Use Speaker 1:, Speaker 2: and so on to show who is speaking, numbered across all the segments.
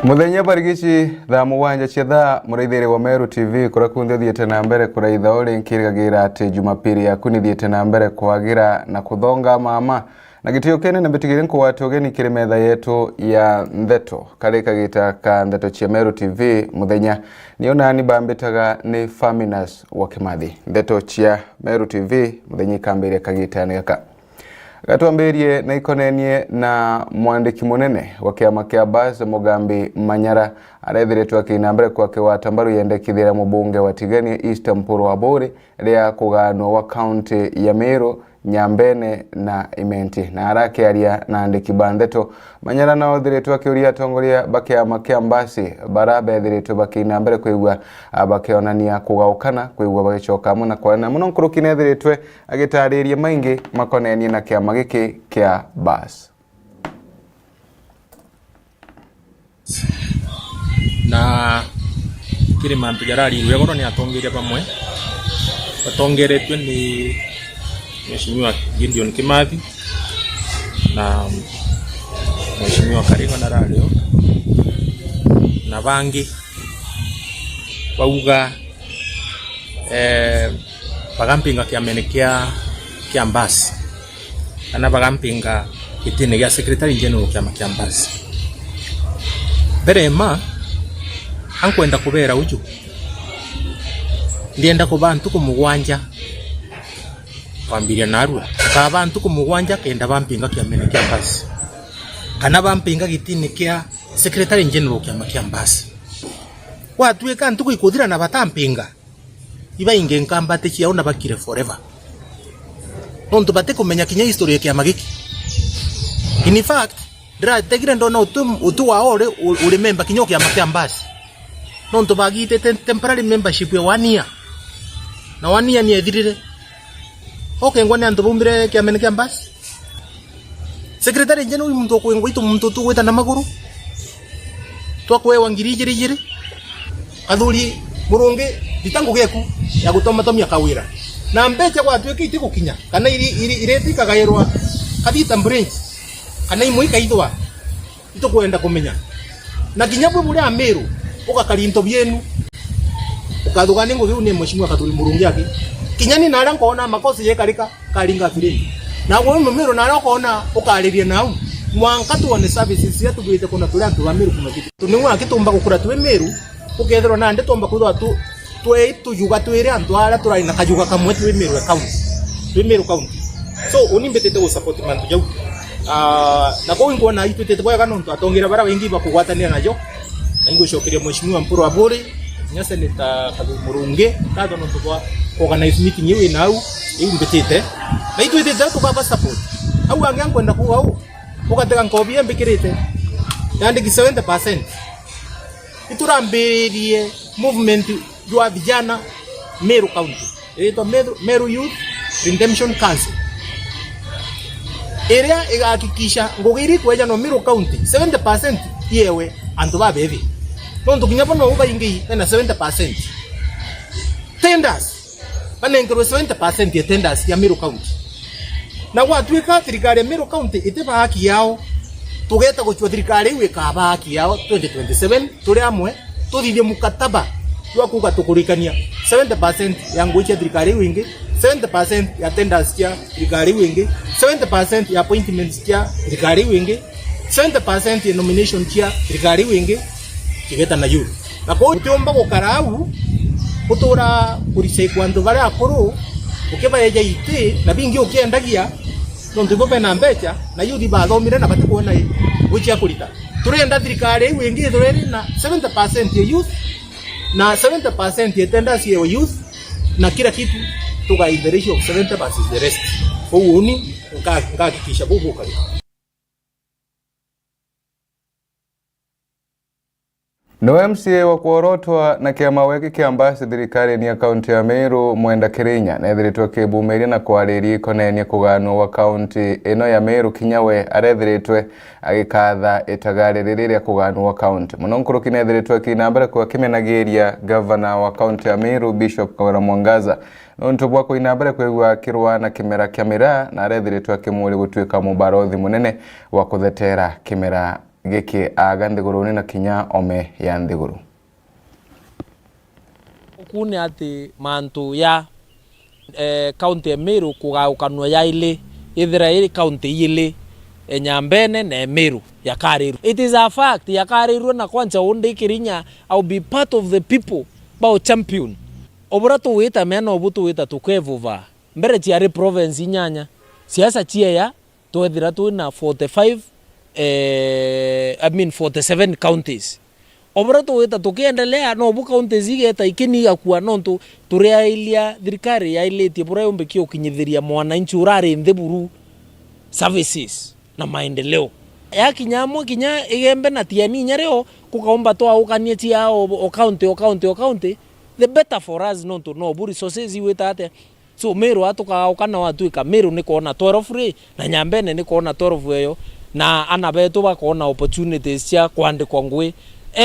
Speaker 1: Muthenya barigici thaa mugwanja cia thaa muraithire wa Meru TV kurakunde thiete na mbere kuraitha uri nkirigagira ati Jumapili yaku ni thiete na mbere kwagira na kuthonga mama na gitio kene na bitigire nkuwate ugeni kiri metha yetu ya Ndeto karika gita ka Ndeto cia Meru TV muthenya niona ni bambitaga ni Faminas wa Kimathi Ndeto cia Meru TV muthenya kambire kagita ni gaka gatuambirie na ikonenie na mwandiki munene wa kiama kia Bas Mugambi Manyara arethiretwo akinambere kwake watambaru yendekithira mubunge wa Tigania East Mpuru wa Buri ria kuganwa wa county ya Meru Nyambene na Imenti na arake aria na andiki Ndeto Manyara na othiretwo akiuria atongoria bakiama kia Mbasi barabe ethiretwo bakinambere kwigwa bakionania kugaukana kwigwa bagicoka muna kwana muno nkurukine ethiretwe agitaririe maingi makonenie na kiama giki kia Bas
Speaker 2: na kiri mantu jarari wegoro ni atongeria pamwe atongeretwe ni Mheshimiwa Gideon Kimathi na Mheshimiwa Karingo na Radio na bangi wauga bagampinga kiamene kia Mbasi ana bagampinga kitine ya Secretary General kia Mbasi berema ankwenda kubera uju ndienda ku bantu ku mugwanja kwambiria narua ka bantu ku mugwanja kenda bampinga kiamene kia Mbasi kana bampinga kitine kia Secretary General kia Mbasi watweka ntuko ikuthira na batampinga iba inge nkambate ciao na bakire forever nonto bate kumenya kinya history ya magiki in fact dra tegira ndona utu wa ore uri member kinyo kia Mbasi nonto bagite temporary membership ya 1 year na 1 year ni ethirire okay ngwane anto bumbire kiamene kia Mbasi Secretary General muntu ko ngwitu muntu tu weta na maguru twakwe wangirijiri athuri murungi ditango geku ya gutoma tomia kawira na mbecha kwa tweke itigukinya kana iretika gairwa kabita branch kana imuika ithwa itukwenda kumenya na kinyabwe muri Ameru ukakarinto byenu ukadugane ngo ni Mheshimiwa Kathuri murungi yake kinyani nara nkona makosi yekarika karinga filini na wewe Ameru nara kona ukaririe nau mwankatu one services yetu bwite kuna tulantu wa Ameru kuma kitu tunimwa kitumba gukura tuwe Meru ukethero na nde tomba kuthwa tu tuyuga twire antu ara turai na kayuga kamwe tuwe Meru county so unimbetete go support mantu jau na ko ingo na itu tete boya kanonto atongira bara wengi bakugwatania najo na ingo shokiria Mheshimiwa Mpuru wa Buri nyase nita Kathuri murungi kado no tukwa organize meeting yewe nau imbetete na itu tete tukaba support au angang kwenda ku au ukateka nkobia mbikirite yandi ki 70% iturambirie movement ya vijana Meru County ito Meru Youth Redemption Council area igahakikisha ngogiri kweja no Meru County 70% yewe antu babevi nondo kinyapo no uba ingi na 70% tenders banengero 70% ya tenders ya Meru County na watwika thirikari ya Meru County itiba haki yao tugeta guchwa thirikari iwe kaba haki yao 2027 turi amwe tuthithie mukataba wa kuga tukurikania 70% ya ngocha thirikari wingi 70% ya tenders ya thirikari wingi 70% ya appointments ya thirikari wingi 70% ya nomination ya thirikari wingi kigeta na yuru na ko utomba gukarau kutura kurise kwandu bare akuru ukiba yeje ite na bingi ukiendagia nonto bobe na mbecha na yudi bathomire na batikuona guchi akurita turenda thirikari wingi thureri na 70% ya youth na 70% ya tenders ya youth na kila kitu tuga in the ratio of 70 versus the rest kwa uni ngakikisha bubu kali
Speaker 1: No MCA wa kuorotwa na kiama weki kia Mbasi thirikari ni akaunti ya Meru Mwenda Kirinya na ethiritwe kibumiria na kwariri ikonenie kuganwa wa kaunti ino ya Meru kinyawe arethiritwe agikatha itagari riria kuganwa wa kaunti muno nkuruki na ethiritwe kinambere kwa kimenagiria governor wa kaunti ya Meru Bishop Kawira Mwangaza nonto bwa kuinambere kwigwa kirwa na kimera kya mira na arethiritwe akimuri gutwika mubarothi munene wa kuthetera kimera giki aga nthiguru na kinya ome ya nthiguru.
Speaker 3: Kune ati mantu ya county Meru kugaukanwa ya ile ithira iri county ile Nyambene na Meru ya Kariru. It is a fact ya Kariru na kwanza onde Kirinya I'll be part of the people bao champion. Obura tu wita mena obutu wita tukwevuva. Mbere tiari province inyanya. Siasa chia ya tuethira tu na 47 counties. Obura tu wita tukiendelea no bu counties igeta ikini akua nontu turea ilia thirikari ya ile tibura yombe kio kinyithiria mwananchi urari ntheburu services na maendeleo ya kinyamwe kinya igembe na tiani nyareo kukaomba to aukanie tia o county the better for us not to know buri resources iwetate so Meru atukaukana watu ka Meru ni kuona 12 free na Nyambene ni kuona 12 weyo na anabeto bakona opportunities cia kwandikwa ngwe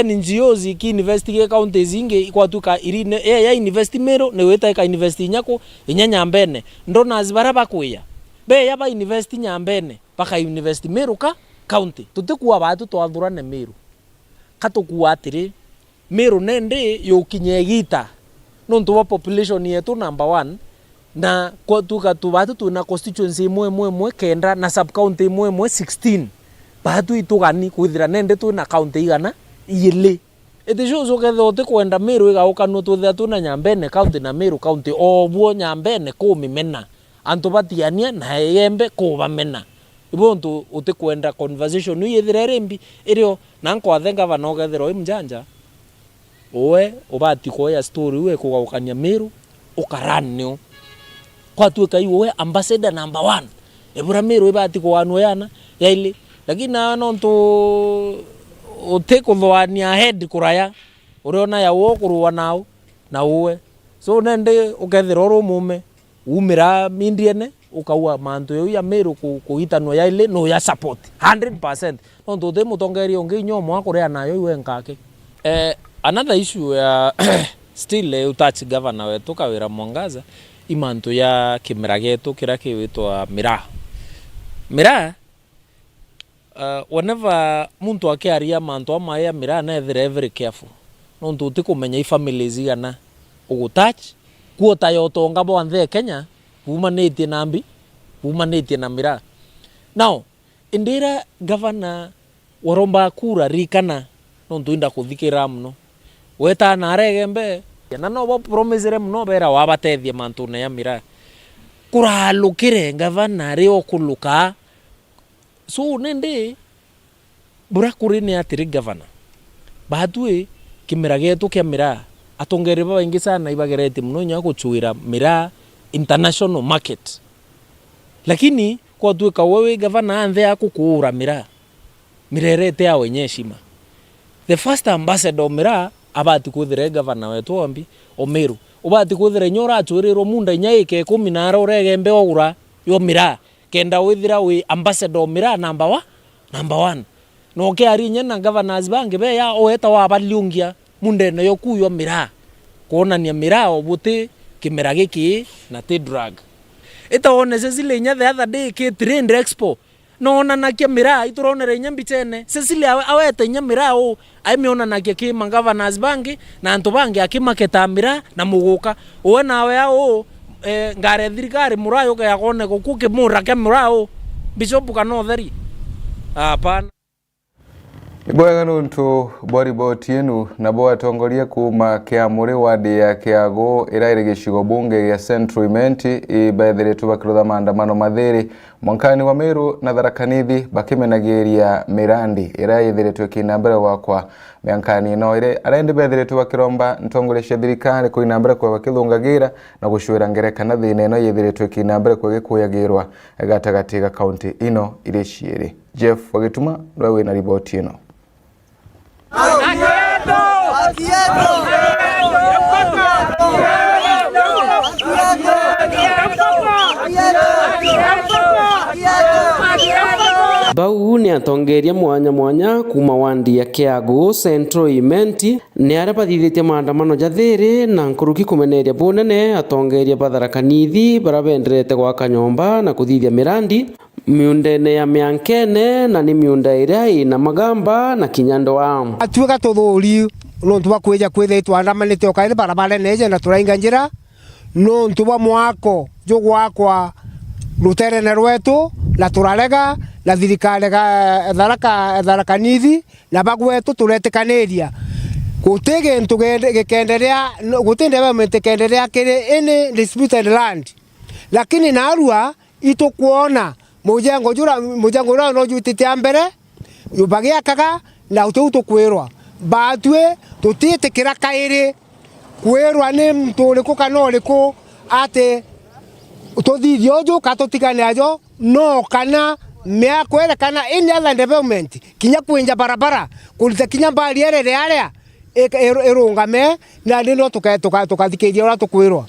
Speaker 3: NGOs ki investigate counties inge kwatuka irine ya invest Meru ne weta ka invest nyako inya Nyambene ndona zibara bakuya be yaba invest Nyambene baka invest Meru ka county tutikuwa batu twathurane Meru katukuwa atiri Meru nende yokinyegita nontu wa population yetu number 1 na kwatuka tubatu tuna constituency mwe kenda na sub county mwe 16 batu itugani kwithira nende tuna county igana yele etisho ketho kwenda Meru igaukanwo tuthia tuna Nyambene county na Meru county obwo Nyambene kumimena antu batiania na yembe kubamena ibontu utikwenda conversation yithira rembi irio nanko athenga banogethero imjanja owe obati koya story we kugaukania Meru ukaranio kwatuka iwe ambassador number 1 ebura Meru ibati kwanu yana yaile lakini nontu utikuthwania head kuraya uriona ya wokuruwa nao na uwe so nende ukethira ro mume umira mindiene ukaua mantu yo ya Meru kuitanwa ya ile no ya support 100% nontu te mutongeri onge nyomo akuria nayo iwe nkake. Another issue ya still utouch governor wetu Kawira Mwangaza imantu ya kimera getu kira kiwitwa Mira whenever muntu akiaria mantu amaya Mira na very careful nontu utikumenya i families igana ugutouch kuota yotonga bwanthe Kenya bumanĩtie na Mira. Now indira governor waromba kura rikana nontu inda kuthikira muno weta na regembe na no bo promisere muno bera wabatethie mantu na ya Mira kuralukire governor ri okuluka so nende burakuri ni atiri governor batue kimera getu kia Mira atongere baba ingi sana ibagerete muno nya guchuira Mira international market lakini kwa tuika wewe gavana anthe akukura Mira mirerete ya wenye heshima the first ambassador Mira abati kuthire gavana wetu ombi Meru obati kuthire nyora achuriro munda nyaike 10 uregembe ogura yo Mira kenda withira we ambassador Mira number 1 no ke ari nyena governors bange be ya oeta wa baliungia munde no yokuyo Mira kuonania Mira obuti kimera giki na te drug itaone Cecilia nya the other day ke trend expo nona na kia Mira ituronere nya mbichene Cecilia awete nya Mira o aimiona na kia governors bangi na antu bangi akimaketa Mira na muguka o nawe o ngare thirikari murayo ka yakone gukuke mura ke Murao bishop kana theri hapana
Speaker 1: Ibwega nuntu bori botienu na bo atongoria kuma Kiamuri wadi ya Kiago iraire gishigo bunge ya Central Imenti ibaithiretu bakirutha maandamano mathiri mwankani wa Meru na Tharaka-Nithi bakimenagiria Mirandi iraithiretu kinambere wakwa mwankani no ire arende baithiretu bakiromba ntongore cia thirikari kuinambere kwa bakithungagira na gushwira ngerekana thine no yithiretu kinambere kwa gikuyagirwa gatagati ga county ino ire ciiri. Jeff Wagituma wewe na ripoti ino.
Speaker 4: Bau ni atongeria mwanya kuma wandi ya Kiago Central Imenti ni aria bathithite maandamano jathiri na nkuruki kumeneria bunene atongeria Tharaka-Nithi bara benderete gwaka nyomba na kuthithia mirandi miundene ya Miankene na ni miunda iria ina magamba na kinyandwa
Speaker 5: atuika tuthuri no tuba kweja kwithitwa andamanite okaire barabara neje na turainga njira no tuba mwako jugwakwa ruterene rwetu na turarega na thirikari Tharaka Nithi na bagwetu turetikaniria gutege ntugende gekenderea gutinde development kenderea kiri ini disputed land lakini narua itukuona mujengo jura no jutite mbere yubagia kaga na utukwirwa batwe tutitikira kairi kwirwa ni mtuliku kanoliku ate tuthithio ju katutikane ajo no kana mea kwere kana any other development kinya kuinja barabara kulita kinya bariere area erungame na ndino tukathikiria ora tukwirwa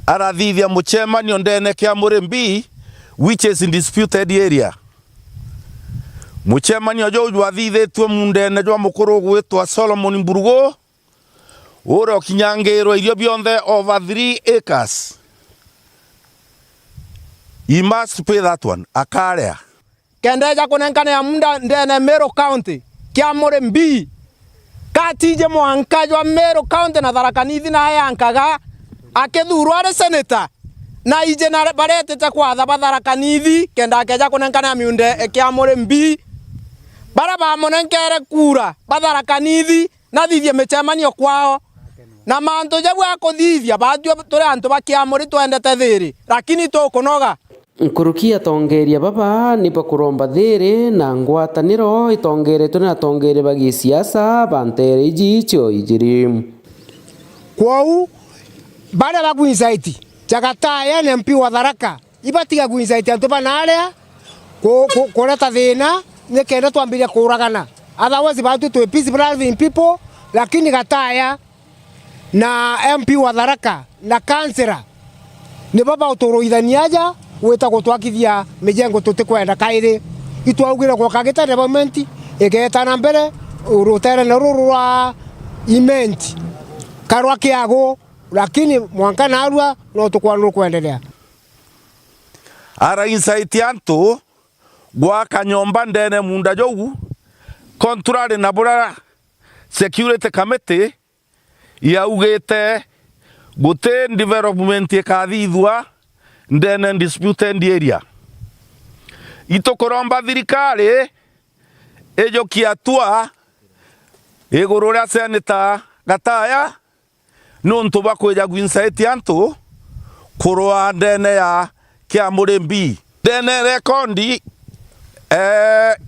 Speaker 6: arathithia muchemanio ndene kia Murimbi which is in disputed area. Muchemanio jo wathithitwe mundene jwa mukuru gwitwa Solomon Mburugo uro kinyangiro irio bionthe over 3 acres. He must pay that one akarea
Speaker 5: kendeja kunenkana ya munda ndene Meru County kia Murimbi katije mwanka jwa Meru County na Tharaka Nithi na yankaga akethurwa ari senator na ije na baretete kwatha Tharaka Nithi kenda keja kunenkana miunde kia Murimbi bara ba monenkere kura Tharaka Nithi na thithie michemanio kwao na manto jabu akuthithia batwe turi antu bakiamuri twendete thiri lakini tukunoga
Speaker 4: nkuruki atongeria baba ni bakuromba thiri na ngwataniro itongeretwe na atongere bagi siasa bantere ijicho ijiri
Speaker 5: kwau bara bagwinsaiti Chakataya na MP wa Tharaka ibatiga gwinsaiti antu banaria kureta thina ni kenda twambiria kuragana otherwise batu to peaceful people lakini Gataya na MP wa Tharaka na kansera ni baba uturuithaniaja wita gutwakithia mijengo tutikwenda kairi itwaugire kwa kagita development igeta na mbere urutere na rurwa imenti karwa kiago lakini mwanka narua no tukwanuru kuendelea
Speaker 6: ara insight antu gwa kanyomba ndene munda jogu contrary na bura security committee yaugite gute development ikathithwa ndene disputed area itokoromba thirikari ejokia tua iguru ria Senator Gataya nuntu bakweja gwinsaiti antu kurwa ndene ya kia Murimbi ndene rekondi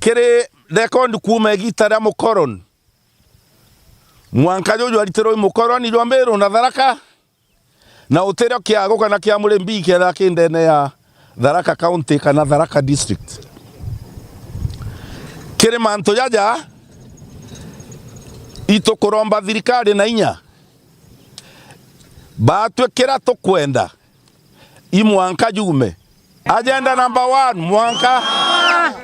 Speaker 6: kiri rekondi kuma gitara mukoron mwanka jojo alitero mukoroni jwa Meru na Tharaka na utero kiago kana kia Murimbi kira kindene ya Tharaka County kana Tharaka District kiri manto jaja itokoromba thirikari na inya batwe kira tukwenda imwanka jume agenda number 1 mwanka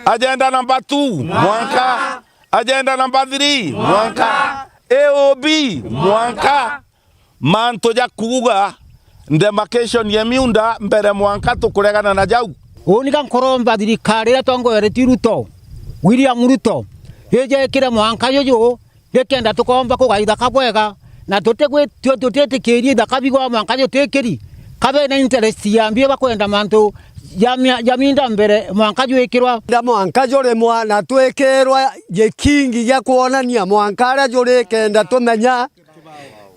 Speaker 6: agenda number 2 mwanka agenda number 3 mwanka AOB mwanka manto ja kuga demarcation ya miunda mbere mwanka tukuregana na jau
Speaker 5: unika nkoromba thirikari ria tongoyereti Ruto William Ruto yeje kira mwanka jojo gekenda tukomba kugaitha kabwega na tutetikirie thakabigwa mwanka jo tekeri kabe na interest ya mbio bakwenda mantu jaminda mbere mwanka jo ikirwa
Speaker 7: nda mwanka jo remwa na twekerwa jekingi ya kuonania mwanka ra jo rekenda tumenya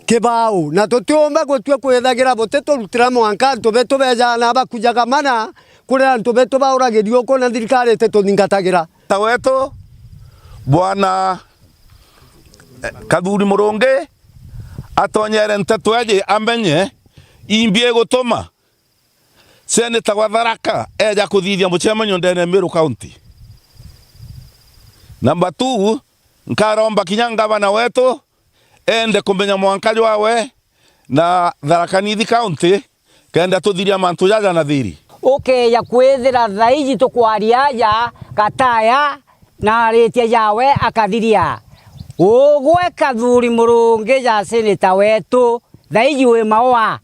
Speaker 7: kibau na tutumba gutwe kwithagira boteto rutira mwanka tubeto beja na bakujaga mana kure antu beto bauragirio ko na thirikari teto ningatagira
Speaker 6: taweto bwana Kathuri Murungi atonyere nteto aje amenye imbie gutuma Senator wa Tharaka eja kuthithia muchemanio ndene Meru County. Number 2 nkaromba kinya gavana wetu ende kumenya mwanka wawe na Tharaka Nithi County kenda tuthiria mantu jaja na thiri
Speaker 8: ya kwethira thaiji tukwaria ya Gataya na retia yawe akathiria ugwe Kathuri Murungi ya Senator wetu thaiji we mawa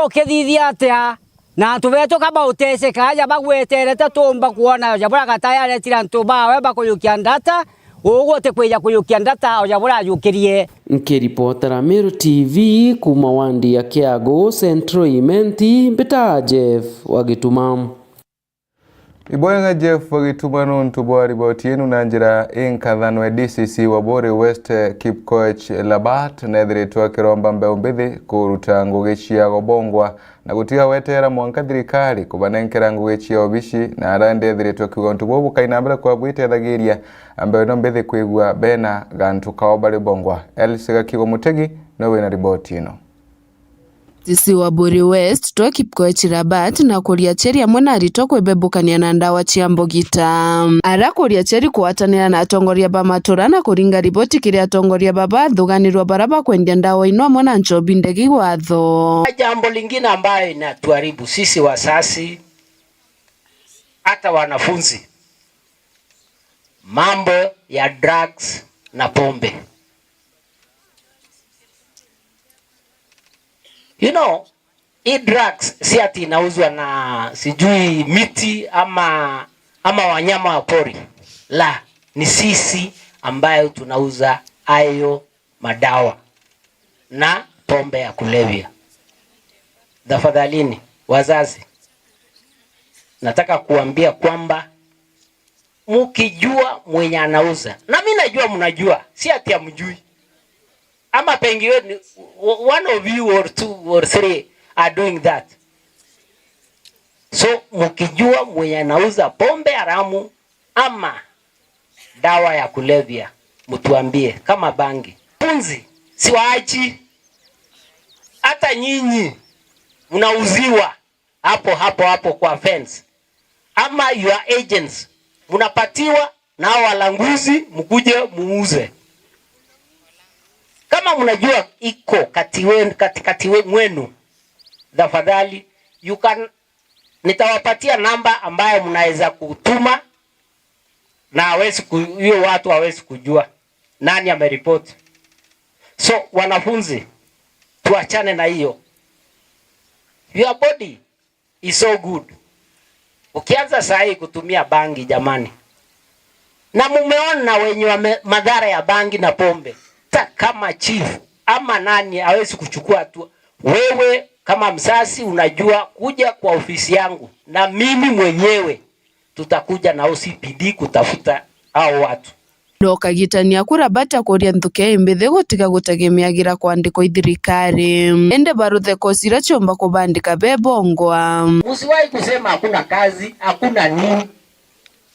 Speaker 8: kethithia atia na tuveto kaba utese kaja bagweterete tumba kuona jabura kataya letira ntuba we bakuyukia ndata ugo te kweja kuyukia ndata jabura yukirie.
Speaker 4: Nkiripotera Meru TV kuma wandi ya Kiago Central Imenti mbita Jeff Wagituma.
Speaker 1: Iboyenga Jeff Wagituma ntubo riboti yenu na njira inkathano DCC Wabore West Kipkoech Labat na ethiritwe kiromba mbeumbithi kuruta ngugi cia gobongwa na gutiga wetera mwanka thirikari kubanenkera ngugi cia obishi na arande ethiritwe kiugo ntubo bukainambira kwa bwitethagiria ambayo no mbithi kwigua bena gantu kaobari bongwa. Elsiga Kigo Mutegi nowe na riboti ino.
Speaker 9: Sisi Wabore West twa Kipkoech Labat na kuria cheri amwe arito kwebebukania na ndawa cia mbogita ara kuria cheri kuatanira na atongoria ba matura na kuringa riboti kiria atongoria baba thuganirwa baraba kwendia ndawa ino amwe na njobi ndegi watho.
Speaker 10: Jambo lingine ambayo inatuharibu sisi wasasi hata wanafunzi, mambo ya drugs na pombe. You know, drugs si ati inauzwa na sijui miti ama wanyama wa pori. La, ni sisi ambayo tunauza ayo madawa na pombe ya kulevya. Tafadhalini wazazi, nataka kuambia kwamba mukijua mwenye anauza, na mimi najua mnajua, si ati hamjui. Ama pengine one of you or two or three are doing that. So mukijua mwenye anauza pombe haramu ama dawa ya kulevya, mtuambie. Kama bangi, punzi, siwaachi. Hata nyinyi mnauziwa hapo kwa fence. Ama your agents mnapatiwa na walanguzi mkuje muuze. Kama mnajua iko katikati mwenu, tafadhali nitawapatia namba ambayo mnaweza kutuma na hiyo watu hawezi kujua nani ameripoti. So wanafunzi, tuachane na hiyo. Your body is so good. Ukianza sahi kutumia bangi jamani, na mumeona wenye madhara ya bangi na pombe, kama chief ama nani hawezi kuchukua tu. Wewe kama msasi unajua kuja kwa ofisi yangu na mimi mwenyewe tutakuja na OCPD kutafuta hao watu.
Speaker 9: Ndokagitania kurabata kuria nthuke imbithi gutiga gutegemeagira kwandiko ithirikari ende baruthe kosira chomba kubandika bebongwa.
Speaker 10: Usiwahi kusema hakuna kazi, hakuna nini.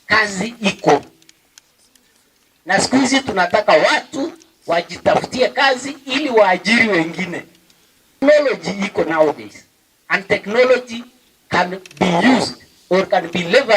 Speaker 10: Kazi iko. Na siku hizi tunataka watu wajitafutie kazi ili waajiri wengine. Technology iko nowadays, and technology can be used or can be leveraged